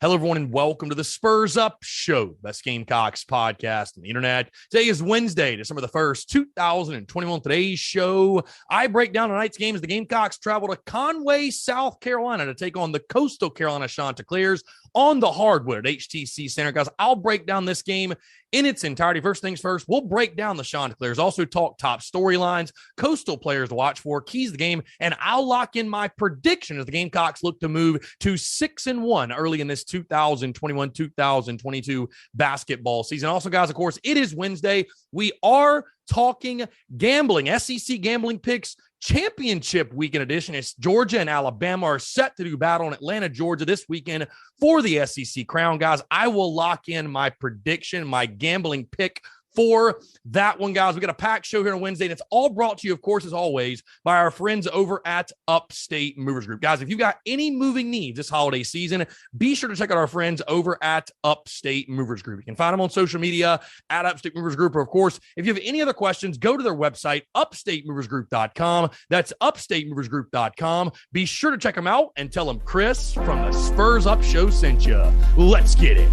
Hello, everyone, and welcome to the Spurs Up Show, best Gamecocks podcast on the internet. Today is Wednesday, December the 1st, 2021. Today's show, I break down tonight's game as the Gamecocks travel to Conway, South Carolina to take on the Coastal Carolina Chanticleers on the hardwood at HTC Center. Guys, I'll break down this game in its entirety. First things first, we'll break down the Chanticleers, also talk top storylines, Coastal players to watch for, keys to the game, and I'll lock in my prediction as the Gamecocks look to move to 6-1 early in this 2021-2022 basketball season. Also, guys, of course, it is Wednesday. We are talking gambling, SEC gambling picks, championship weekend edition. It's Georgia and Alabama are set to do battle in Atlanta, Georgia this weekend for the SEC crown. Guys, I will lock in my prediction, my gambling pick for that one, guys. We got a packed show here on Wednesday, and it's all brought to you, of course, as always, by our friends over at Upstate Movers Group. Guys, if you've got any moving needs this holiday season, be sure to check out our friends over at Upstate Movers Group. You can find them on social media at Upstate Movers Group, or, of course, if you have any other questions, go to their website, upstatemoversgroup.com. That's upstatemoversgroup.com. Be sure to check them out and tell them Chris from the Spurs Up Show sent you. Let's get it.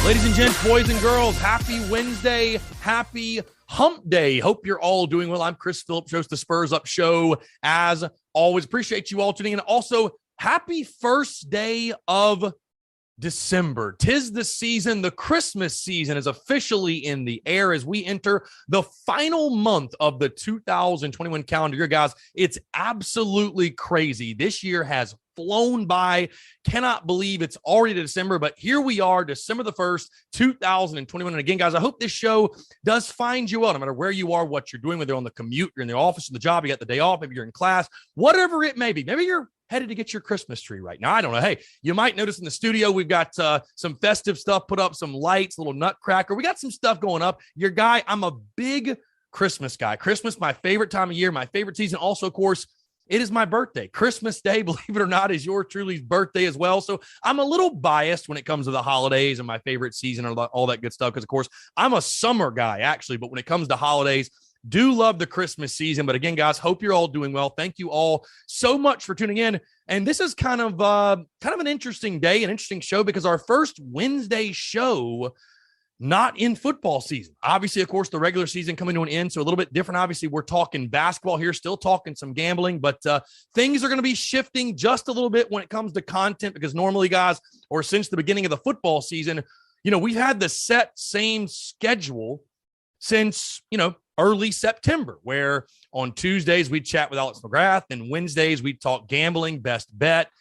Ladies and gents, boys and girls, happy Wednesday, happy hump day. Hope you're all doing well. I'm Chris Phillips, host of the Spurs Up Show. As always, appreciate you all tuning in. Also, happy first day of December. 'Tis the season. The Christmas season is officially in the air as we enter the final month of the 2021 calendar year. Guys, it's absolutely crazy. This year has flown by. Cannot believe it's already December, but here we are, December the 1st, 2021. And again, guys, I hope this show does find you well, no matter where you are, what you're doing, whether you're on the commute, you're in the office, or the job, you got the day off, maybe you're in class, whatever it may be. Maybe you're headed to get your Christmas tree right now. I don't know. Hey, you might notice in the studio, we've got some festive stuff put up, some lights, a little nutcracker. We got some stuff going up. Your guy, I'm a big Christmas guy. Christmas, my favorite time of year, my favorite season. Also, of course, it is my birthday. Christmas Day, believe it or not, is yours truly's birthday as well. So I'm a little biased when it comes to the holidays and my favorite season and all that good stuff. Because, of course, I'm a summer guy, actually. But when it comes to holidays, do love the Christmas season. But again, guys, hope you're all doing well. Thank you all so much for tuning in. And this is kind of an interesting day, an interesting show, because our first Wednesday show not in football season. Obviously, of course, the regular season coming to an end, so a little bit different. Obviously, we're talking basketball here, still talking some gambling, but things are going to be shifting just a little bit when it comes to content, because normally, guys, or since the beginning of the football season, we've had the same schedule since, early September, where on Tuesdays we'd chat with Alex McGrath, and Wednesdays we'd talk gambling, best bet,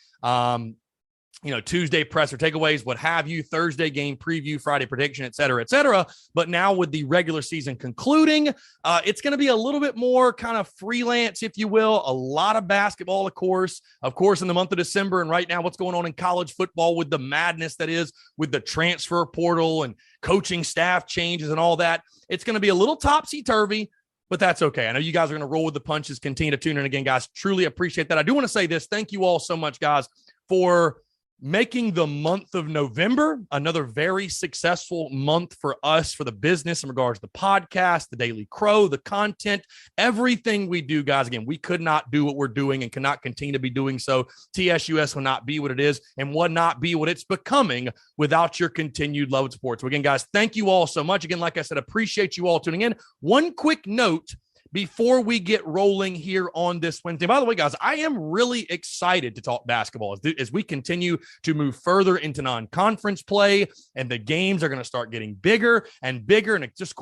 Tuesday presser takeaways, what have you, Thursday game preview, Friday prediction, et cetera, et cetera. But now with the regular season concluding, it's going to be a little bit more kind of freelance, if you will. A lot of basketball, of course, in the month of December. And right now, what's going on in college football with the madness that is with the transfer portal and coaching staff changes and all that. It's going to be a little topsy-turvy, but that's okay. I know you guys are going to roll with the punches. Continue to tune in again, guys. Truly appreciate that. I do want to say this. Thank you all so much, guys, for making the month of November another very successful month for us, for the business in regards to the podcast, the Daily Crow, the content, everything we do, guys. Again, we could not do what we're doing and cannot continue to be doing so. TSUS will not be what it is and would not be what it's becoming without your continued love and support. So again, guys, thank you all so much. Again, like I said, appreciate you all tuning in. One quick note before we get rolling here on this Wednesday. By the way, guys, I am really excited to talk basketball as we continue to move further into non-conference play, and the games are going to start getting bigger and bigger. And it just,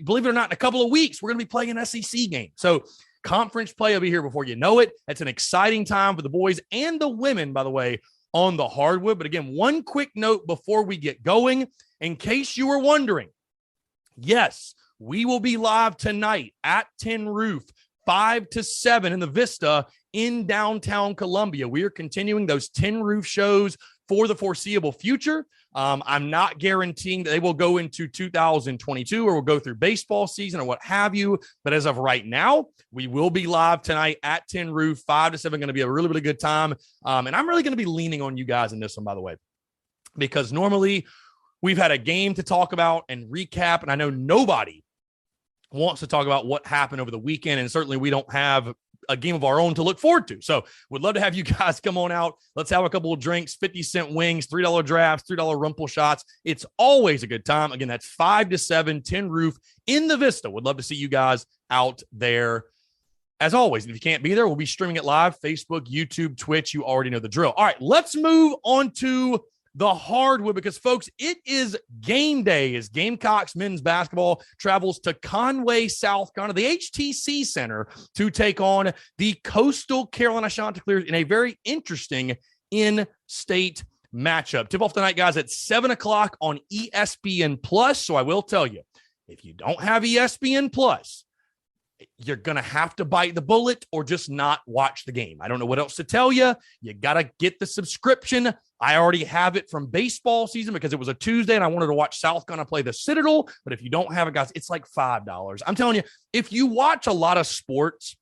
believe it or not, in a couple of weeks, we're going to be playing an SEC game. So conference play will be here before you know it. It's an exciting time for the boys and the women, by the way, on the hardwood. But again, one quick note before we get going, in case you were wondering, yes, we will be live tonight at Tin Roof, 5 to 7 in the Vista in downtown Columbia. We are continuing those Tin Roof shows for the foreseeable future. I'm not guaranteeing that they will go into 2022 or will go through baseball season or what have you. But as of right now, we will be live tonight at Tin Roof, 5 to 7. Going to be a really, really good time. And I'm really going to be leaning on you guys in this one, by the way, because normally we've had a game to talk about and recap. And I know nobody wants to talk about what happened over the weekend. And certainly we don't have a game of our own to look forward to. So would love to have you guys come on out. Let's have a couple of drinks, 50-cent wings, $3 drafts, $3 rumple shots. It's always a good time. Again, that's 5 to 7, Tin Roof in the Vista. Would love to see you guys out there. As always, if you can't be there, we'll be streaming it live, Facebook, YouTube, Twitch. You already know the drill. All right, let's move on to the hardwood, because folks, it is game day as Gamecocks men's basketball travels to Conway, South Carolina, the HTC Center, to take on the Coastal Carolina Chanticleers in a very interesting in-state matchup. Tip off tonight, guys, at 7 o'clock on ESPN Plus. So I will tell you, if you don't have ESPN Plus, you're going to have to bite the bullet or just not watch the game. I don't know what else to tell you. You got to get the subscription. I already have it from baseball season because it was a Tuesday and I wanted to watch South Carolina play the Citadel. But if you don't have it, guys, it's like $5. I'm telling you, if you watch a lot of sports,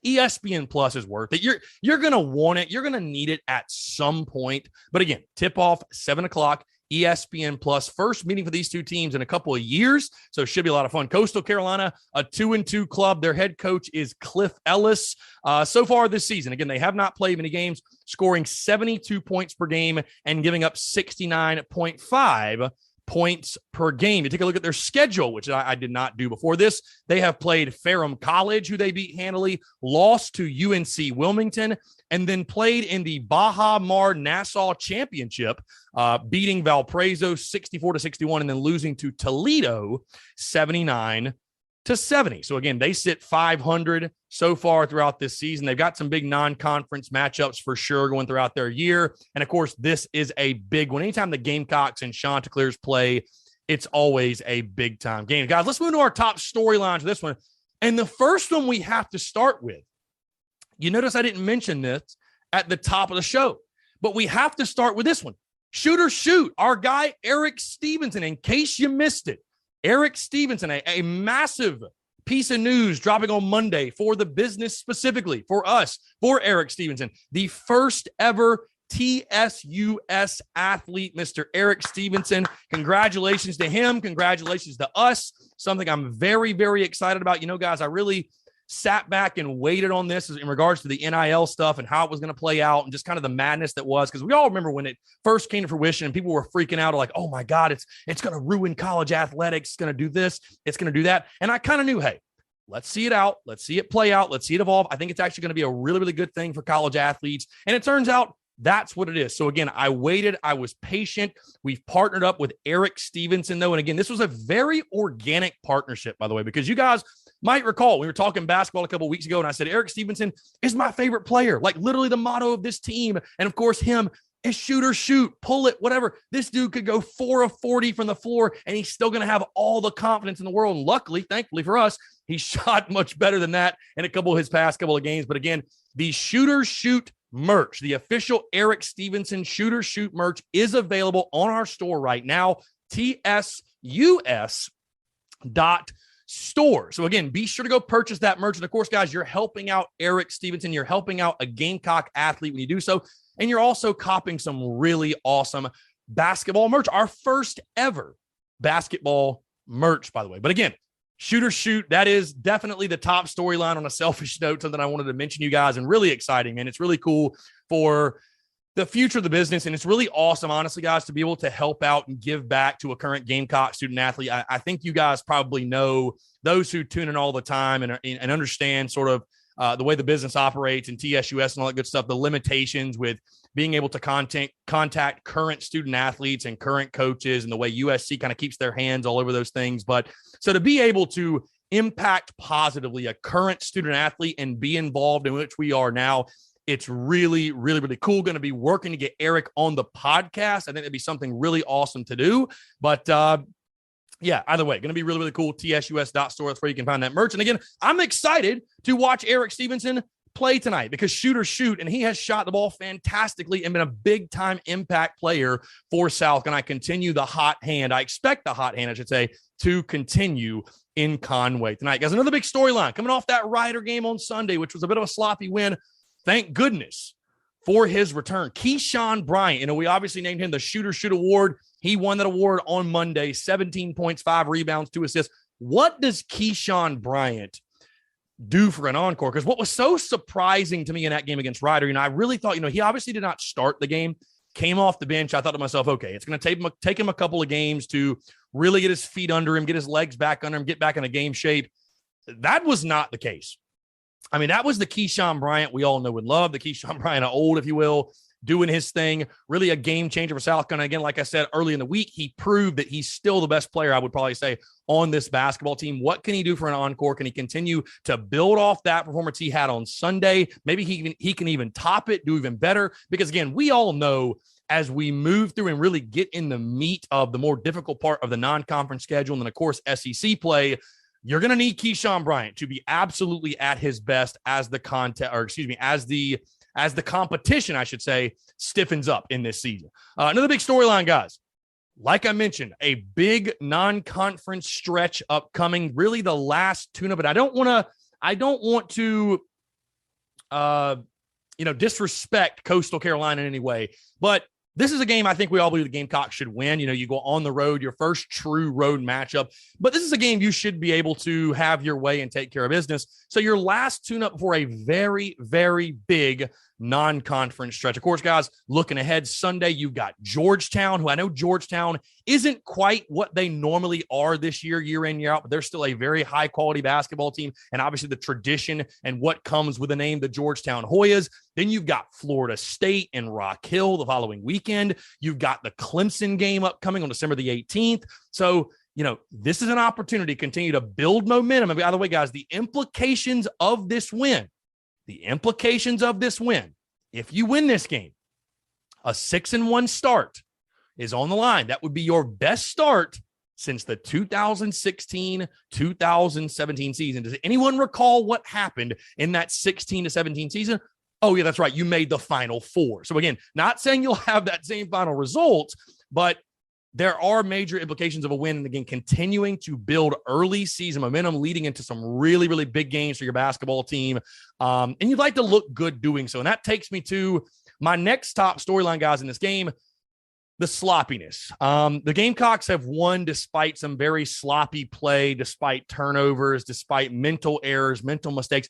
ESPN Plus is worth it. You're going to want it. You're going to need it at some point. But again, tip off 7 o'clock. ESPN Plus, first meeting for these two teams in a couple of years, so it should be a lot of fun. Coastal Carolina, a 2-2 club. Their head coach is Cliff Ellis. So far this season, again, they have not played many games, scoring 72 points per game and giving up 69.5 points per game. You take a look at their schedule, which I did not do before this. They have played Ferrum College, who they beat handily, lost to UNC Wilmington, and then played in the Baha Mar Nassau Championship, beating Valparaiso 64-61, and then losing to Toledo 79-70. So again, they sit 500 so far throughout this season. They've got some big non-conference matchups for sure going throughout their year. And of course, this is a big one. Anytime the Gamecocks and Chanticleers play, it's always a big time game. Guys, let's move to our top storylines for this one. And the first one we have to start with, you notice I didn't mention this at the top of the show, but we have to start with this one. Shoot or shoot, our guy, Eric Stevenson. In case you missed it, Eric Stevenson, a massive piece of news dropping on Monday for the business specifically, for us, for Eric Stevenson, the first ever TSUS athlete, Mr. Eric Stevenson. Congratulations to him. Congratulations to us. Something I'm very, very excited about. You know, guys, I really sat back and waited on this in regards to the NIL stuff and how it was going to play out and just kind of the madness that was, because we all remember when it first came to fruition and people were freaking out like, oh my God, it's going to ruin college athletics. It's going to do this. It's going to do that. And I kind of knew, hey, let's see it out. Let's see it play out. Let's see it evolve. I think it's actually going to be a really, really good thing for college athletes. And it turns out that's what it is. So again, I waited. I was patient. We've partnered up with Eric Stevenson, though. And again, this was a very organic partnership, by the way, because you guys might recall we were talking basketball a couple of weeks ago, and I said, Eric Stevenson is my favorite player, like literally the motto of this team. And of course, him is shoot or shoot, pull it, whatever. This dude could go 4 of 40 from the floor, and he's still going to have all the confidence in the world. And luckily, thankfully for us, he shot much better than that in a couple of his past couple of games. But again, the shoot or shoot merch, the official Eric Stevenson shoot or shoot merch, is available on our store right now, tsus.store. So again, be sure to go purchase that merch. And of course, guys, you're helping out Eric Stevenson. You're helping out a Gamecock athlete when you do so. And you're also copping some really awesome basketball merch, our first ever basketball merch, by the way. But again, shoot or shoot, that is definitely the top storyline on a selfish note, something I wanted to mention you guys, and really exciting, man. It's really cool for the future of the business. And it's really awesome, honestly, guys, to be able to help out and give back to a current Gamecock student athlete. I think you guys probably know, those who tune in all the time and understand sort of the way the business operates and TSUS and all that good stuff, the limitations with being able to contact current student athletes and current coaches, and the way USC kind of keeps their hands all over those things. But so to be able to impact positively a current student athlete and be involved in which we are now, It's really, really, really cool. Going to be working to get Eric on the podcast. I think that'd be something really awesome to do. But yeah, either way, going to be really, really cool. TSUS.store. That's where you can find that merch. And again, I'm excited to watch Eric Stevenson play tonight because shoot, and he has shot the ball fantastically and been a big-time impact player for South. And I continue the hot hand. I expect the hot hand, I should say, to continue in Conway tonight. Guys, another big storyline coming off that Rider game on Sunday, which was a bit of a sloppy win. Thank goodness for his return. Keyshawn Bryant, we obviously named him the Shoot Award. He won that award on Monday, 17 points, 5 rebounds, 2 assists. What does Keyshawn Bryant do for an encore? Because what was so surprising to me in that game against Rider, I really thought, he obviously did not start the game, came off the bench. I thought to myself, okay, it's going to take him a couple of games to really get his feet under him, get his legs back under him, get back in a game shape. That was not the case. That was the Keyshawn Bryant we all know and love, the Keyshawn Bryant of old, if you will, doing his thing, really a game changer for South Carolina. Again, like I said early in the week, he proved that he's still the best player, I would probably say, on this basketball team. What can he do for an encore? Can he continue to build off that performance he had on Sunday? Maybe he can even top it, do even better. Because again, we all know as we move through and really get in the meat of the more difficult part of the non-conference schedule, and then of course SEC play, you're going to need Keyshawn Bryant to be absolutely at his best as the as the competition, I should say, stiffens up in this season. Another big storyline, guys. Like I mentioned, a big non-conference stretch upcoming, really the last tune-up. And I don't want to disrespect Coastal Carolina in any way, but this is a game I think we all believe the Gamecocks should win. You go on the road, your first true road matchup. But this is a game you should be able to have your way and take care of business. So your last tune-up before a very, very big non-conference stretch. Of course, guys, looking ahead, Sunday, you've got Georgetown, who I know Georgetown isn't quite what they normally are this year in, year out, but they're still a very high-quality basketball team, and obviously the tradition and what comes with the name, the Georgetown Hoyas. Then you've got Florida State and Rock Hill the following weekend. You've got the Clemson game upcoming on December the 18th. So, this is an opportunity to continue to build momentum. And by the way, guys, the implications of this win, if you win this game, a 6-1 start is on the line. That would be your best start since the 2016-2017 season. Does anyone recall what happened in that 16-17 season? Oh, yeah, that's right. You made the Final Four. So again, not saying you'll have that same final result, but there are major implications of a win. And again, continuing to build early season momentum leading into some really, really big games for your basketball team. And you'd like to look good doing so. And that takes me to my next top storyline, guys, in this game, the sloppiness. The Gamecocks have won despite some very sloppy play, despite turnovers, despite mental errors, mental mistakes.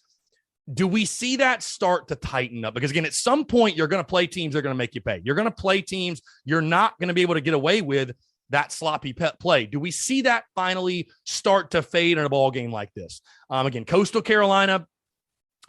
Do we see that start to tighten up? Because again, at some point, you're going to play teams that are going to make you pay. You're going to play teams you're not going to be able to get away with that sloppy play. Do we see that finally start to fade in a ball game like this? Again, Coastal Carolina,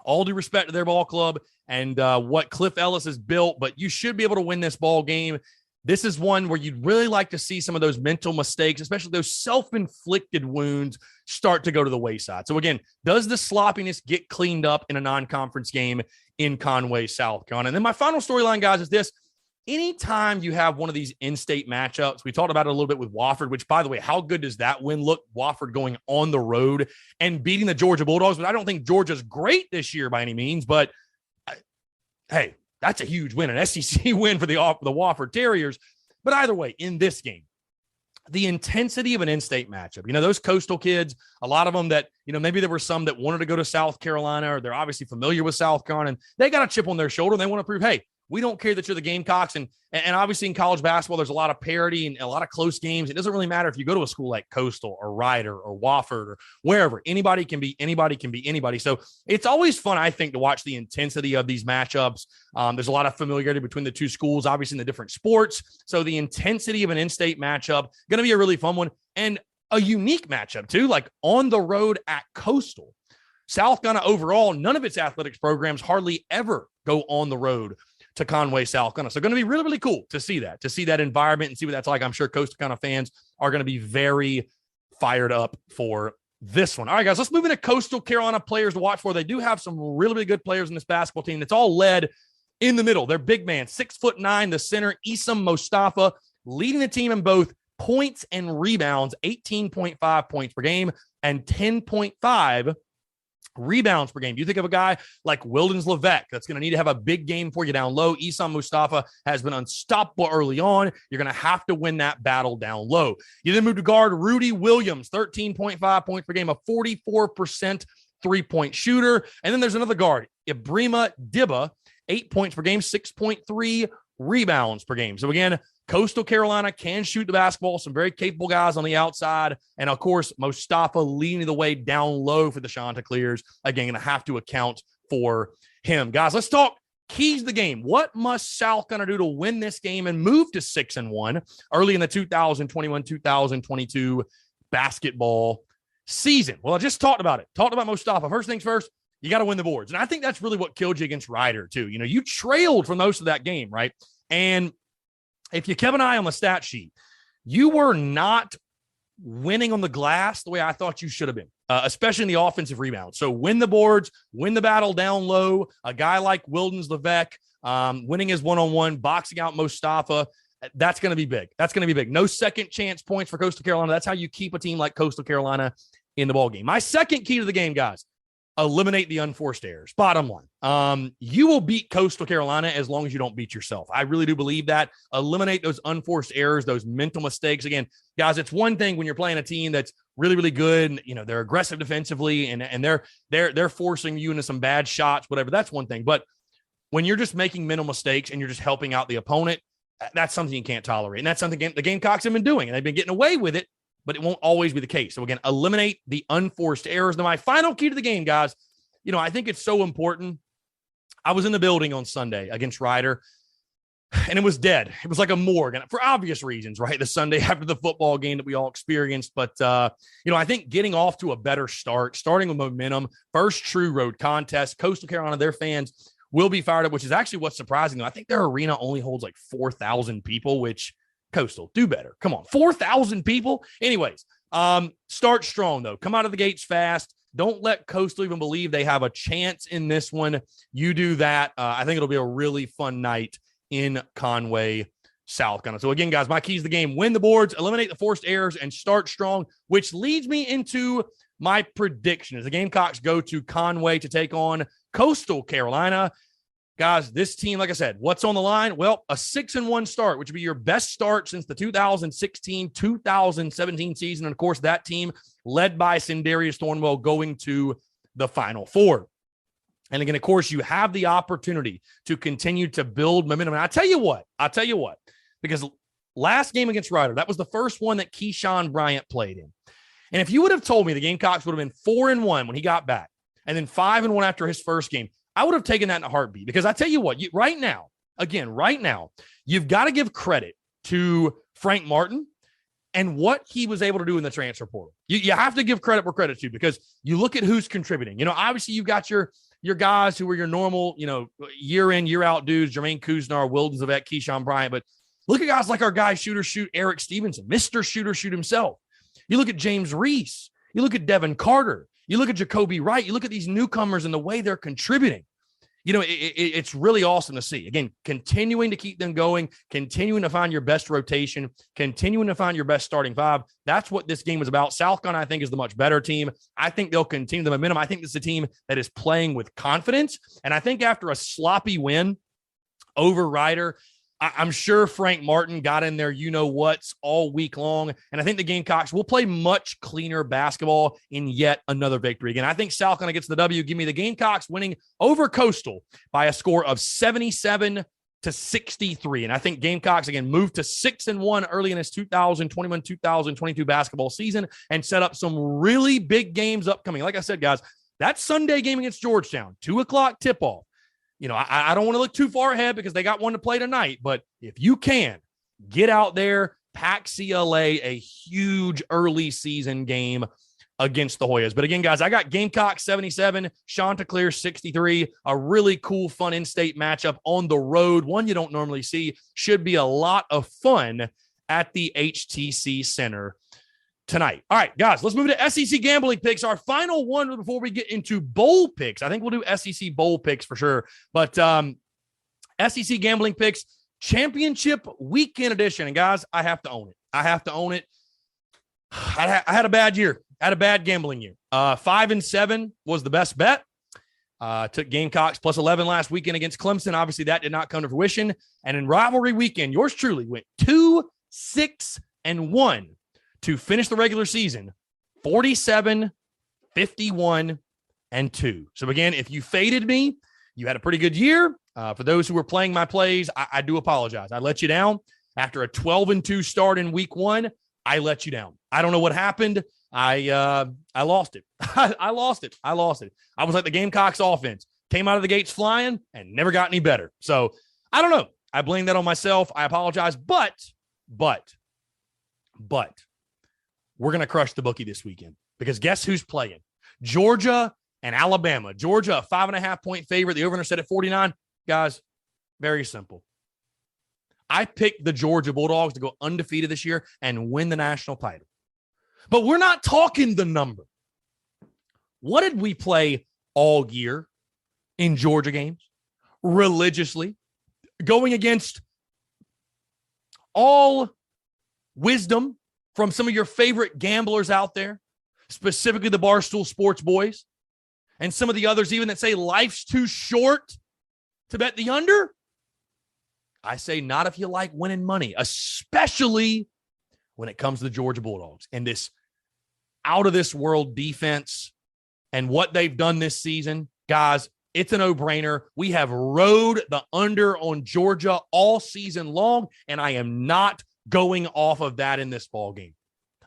all due respect to their ball club and what Cliff Ellis has built, but you should be able to win this ball game. This is one where you'd really like to see some of those mental mistakes, especially those self-inflicted wounds, start to go to the wayside. So again, does the sloppiness get cleaned up in a non-conference game in Conway, South Carolina? And then my final storyline, guys, is this. Anytime you have one of these in-state matchups, we talked about it a little bit with Wofford, which, by the way, how good does that win look? Wofford going on the road and beating the Georgia Bulldogs. But I don't think Georgia's great this year by any means, but hey, that's a huge win, an SEC win for the Wofford Terriers. But either way, in this game, the intensity of an in-state matchup, those Coastal kids, a lot of them that, maybe there were some that wanted to go to South Carolina, or they're obviously familiar with South Carolina, and they got a chip on their shoulder, and they want to prove, hey, we don't care that you're the Gamecocks. And obviously in college basketball, there's a lot of parity and a lot of close games. It doesn't really matter if you go to a school like Coastal or Rider or Wofford or wherever. Anybody can be anybody. So it's always fun, I think, to watch the intensity of these matchups. There's a lot of familiarity between the two schools, obviously in the different sports. So the intensity of an in-state matchup, going to be a really fun one. And a unique matchup too, like on the road at Coastal. South Carolina overall, none of its athletics programs hardly ever go on the road to Conway, South Carolina. So going to be really, really cool to see that environment and see what that's like. I'm sure Coastal Carolina fans are going to be very fired up for this one. All right, guys, let's move into Coastal Carolina players to watch for. They do have some really, really good players in this basketball team. It's all led in the middle. They're big man, 6'9", the center, Isam Mostafa, leading the team in both points and rebounds, 18.5 points per game and 10.5 rebounds per game. You think of a guy like Wildens Levesque that's going to need to have a big game for you down low. Isam Mustafa has been unstoppable early on. You're going to have to win that battle down low. You then move to guard Rudy Williams, 13.5 points per game, a 44% three-point shooter. And then there's another guard, Ibrima Dibba, 8 points per game, 6.3 rebounds per game. So again, Coastal Carolina can shoot the basketball. Some very capable guys on the outside. And, of course, Mostafa leading the way down low for the Chanticleers. Again, going to have to account for him. Guys, let's talk keys to the game. What must South Carolina do to win this game and move to 6-1 early in the 2021-2022 basketball season? Well, I just talked about it. Talked about Mostafa. First things first, you got to win the boards. And I think that's really what killed you against Ryder, too. You know, you trailed for most of that game, right? And if you kept an eye on the stat sheet, you were not winning on the glass the way I thought you should have been, especially in the offensive rebound. So win the boards, win the battle down low. A guy like Wildens Levesque winning his one-on-one, boxing out Mostafa, that's going to be big. That's going to be big. No second chance points for Coastal Carolina. That's how you keep a team like Coastal Carolina in the ballgame. My second key to the game, guys, eliminate the unforced errors. Bottom line, you will beat Coastal Carolina as long as you don't beat yourself. I really do believe that. Eliminate those unforced errors, those mental mistakes. Again, guys, it's one thing when you're playing a team that's really, really good. And, you know, they're aggressive defensively and they're forcing you into some bad shots, whatever. That's one thing. But when you're just making mental mistakes and you're just helping out the opponent, that's something you can't tolerate. And that's something the Gamecocks have been doing, and they've been getting away with it. But it won't always be the case. So again, eliminate the unforced errors. Now, my final key to the game, guys, you know, I think it's so important. I was in the building on Sunday against Ryder, and it was dead. It was like a morgue, and for obvious reasons, right? The Sunday after the football game that we all experienced. But, you know, I think getting off to a better start, starting with momentum, first true road contest, Coastal Carolina, their fans will be fired up, which is actually what's surprising. I think their arena only holds like 4,000 people, which Coastal, do better. Come on, 4,000 people. Anyways, start strong, though. Come out of the gates fast. Don't let Coastal even believe they have a chance in this one. You do that. I think it'll be a really fun night in Conway, South Carolina. So again, guys, my keys to the game: win the boards, eliminate the forced errors, and start strong, which leads me into my prediction as the Gamecocks go to Conway to take on Coastal Carolina. Guys, this team, like I said, what's on the line? Well, a 6-1 start, which would be your best start since the 2016-2017 season. And, of course, that team led by Sindarius Thornwell going to the Final Four. And, again, of course, you have the opportunity to continue to build momentum. And I'll tell you what, because last game against Ryder, that was the first one that Keyshawn Bryant played in. And if you would have told me the Gamecocks would have been 4-1 when he got back and then 5-1 after his first game, I would have taken that in a heartbeat, because I tell you what, right now, you've got to give credit to Frank Martin and what he was able to do in the transfer portal. You have to give credit where credit's due, because you look at who's contributing. You know, obviously you've got your guys who are your normal, you know, year in, year out dudes, Jermaine Kuznar, Wildens Levesque, Keyshawn Bryant. But look at guys like our guy Shooter Shoot, Eric Stevenson, Mr. Shooter Shoot himself. You look at James Reese. You look at Devin Carter. You look at Jacoby Wright. You look at these newcomers and the way they're contributing. You know, it's really awesome to see. Again, continuing to keep them going, continuing to find your best rotation, continuing to find your best starting five. That's what this game is about. South Carolina, I think, is the much better team. I think they'll continue the momentum. I think this is a team that is playing with confidence. And I think after a sloppy win over Ryder, I'm sure Frank Martin got in there, you know what's, all week long. And I think the Gamecocks will play much cleaner basketball in yet another victory. Again, I think South Carolina gets the W. Give me the Gamecocks winning over Coastal by a score of 77-63. And I think Gamecocks, again, move to 6-1 early in this 2021-2022 basketball season and set up some really big games upcoming. Like I said, guys, that Sunday game against Georgetown, 2:00 tip-off. You know, I don't want to look too far ahead because they got one to play tonight. But if you can, get out there, pack CLA a huge early season game against the Hoyas. But again, guys, I got Gamecock 77, Chanticleer 63, a really cool, fun in-state matchup on the road, one you don't normally see. Should be a lot of fun at the HTC Center tonight. All right, guys, let's move to SEC gambling picks. Our final one before we get into bowl picks. I think we'll do SEC bowl picks for sure. But SEC gambling picks, championship weekend edition. And guys, I have to own it. I had a bad year. I had a bad gambling year. 5-7 was the best bet. Took Gamecocks plus 11 last weekend against Clemson. Obviously, that did not come to fruition. And in rivalry weekend, yours truly went 2-6-1 to finish the regular season 47, 51, and 2. So again, if you faded me, you had a pretty good year. For those who were playing my plays, I do apologize. I let you down. After a 12-2 start in week 1, I let you down. I don't know what happened. I lost it. I lost it. I was like the Gamecocks offense. Came out of the gates flying and never got any better. So I don't know. I blame that on myself. I apologize. But we're going to crush the bookie this weekend because guess who's playing? Georgia and Alabama. Georgia, a 5.5-point favorite. The over-under set at 49. Guys, very simple. I picked the Georgia Bulldogs to go undefeated this year and win the national title. But we're not talking the number. What did we play all year in Georgia games? Religiously. Going against all wisdom from some of your favorite gamblers out there, specifically the Barstool Sports boys, and some of the others even that say life's too short to bet the under. I say not if you like winning money, especially when it comes to the Georgia Bulldogs and this out-of-this-world defense and what they've done this season. Guys, it's a no-brainer. We have rode the under on Georgia all season long, and I am not going off of that in this ball game.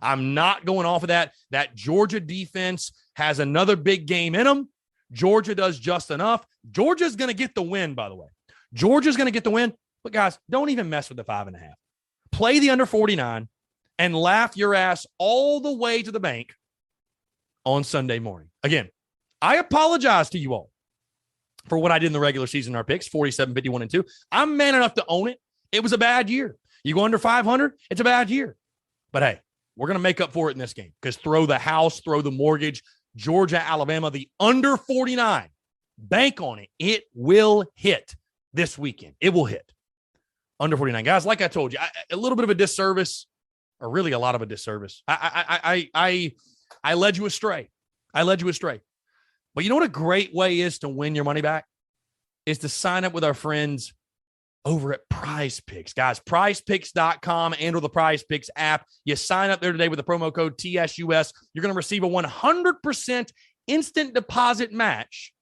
I'm not going off of that. That Georgia defense has another big game in them. Georgia does just enough. Georgia's going to get the win, by the way. Georgia's going to get the win. But, guys, don't even mess with the 5.5. Play the under 49 and laugh your ass all the way to the bank on Sunday morning. Again, I apologize to you all for what I did in the regular season in our picks, 47, 51, and 2. I'm man enough to own it. It was a bad year. You go under 500, it's a bad year. But, hey, we're going to make up for it in this game because throw the house, throw the mortgage. Georgia, Alabama, the under 49. Bank on it. It will hit this weekend. It will hit. Under 49. Guys, like I told you, a little bit of a disservice, or really a lot of a disservice. I led you astray. But you know what a great way is to win your money back? Is to sign up with our friends over at Prize Picks. Guys, prizepicks.com and or the Prize Picks app. You sign up there today with the promo code TSUS. You're going to receive a 100% instant deposit match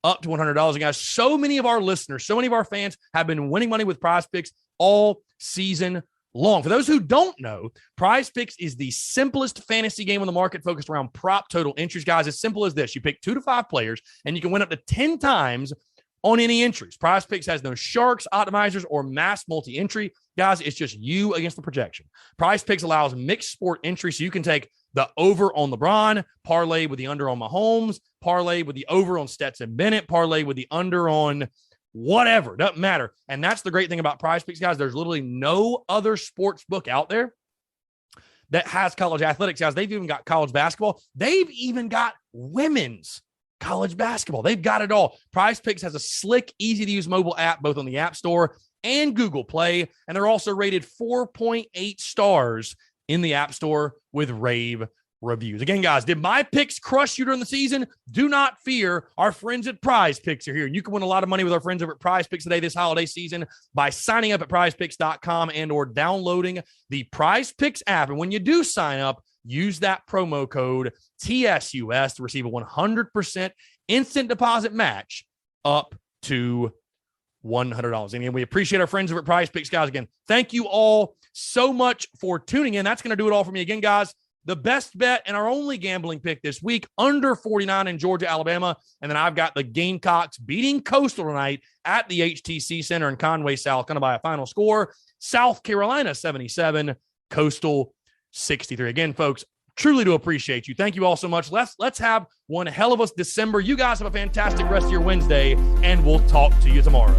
up to $100. And guys, so many of our listeners, so many of our fans have been winning money with Prize Picks all season long. For those who don't know, Prize Picks is the simplest fantasy game on the market focused around prop total entries. Guys, as simple as this. You pick 2 to 5 players, and you can win up to 10 times on any entries. Prize Picks has no sharks, optimizers, or mass multi-entry. Guys, it's just you against the projection. Prize Picks allows mixed sport entry, so you can take the over on LeBron, parlay with the under on Mahomes, parlay with the over on Stetson Bennett, parlay with the under on whatever. Doesn't matter. And that's the great thing about Prize Picks, guys. There's literally no other sports book out there that has college athletics. Guys, they've even got college basketball. They've even got women's college basketball. They've got it all. Prize Picks has a slick, easy-to-use mobile app, both on the App Store and Google Play. And they're also rated 4.8 stars in the App Store with rave reviews. Again, guys, did my picks crush you during the season? Do not fear. Our friends at Prize Picks are here. You can win a lot of money with our friends over at Prize Picks today this holiday season by signing up at prizepicks.com and or downloading the Prize Picks app. And when you do sign up, use that promo code TSUS to receive a 100% instant deposit match up to $100. And we appreciate our friends over at Prize Picks, guys. Again, thank you all so much for tuning in. That's going to do it all for me. Again, guys, the best bet and our only gambling pick this week, under 49 in Georgia, Alabama. And then I've got the Gamecocks beating Coastal tonight at the HTC Center in Conway, South Carolina by a final score. South Carolina 77, Coastal 63. Again, folks, truly do appreciate you. Thank you all so much. Let's have one hell of a December. You guys have a fantastic rest of your Wednesday, and we'll talk to you tomorrow.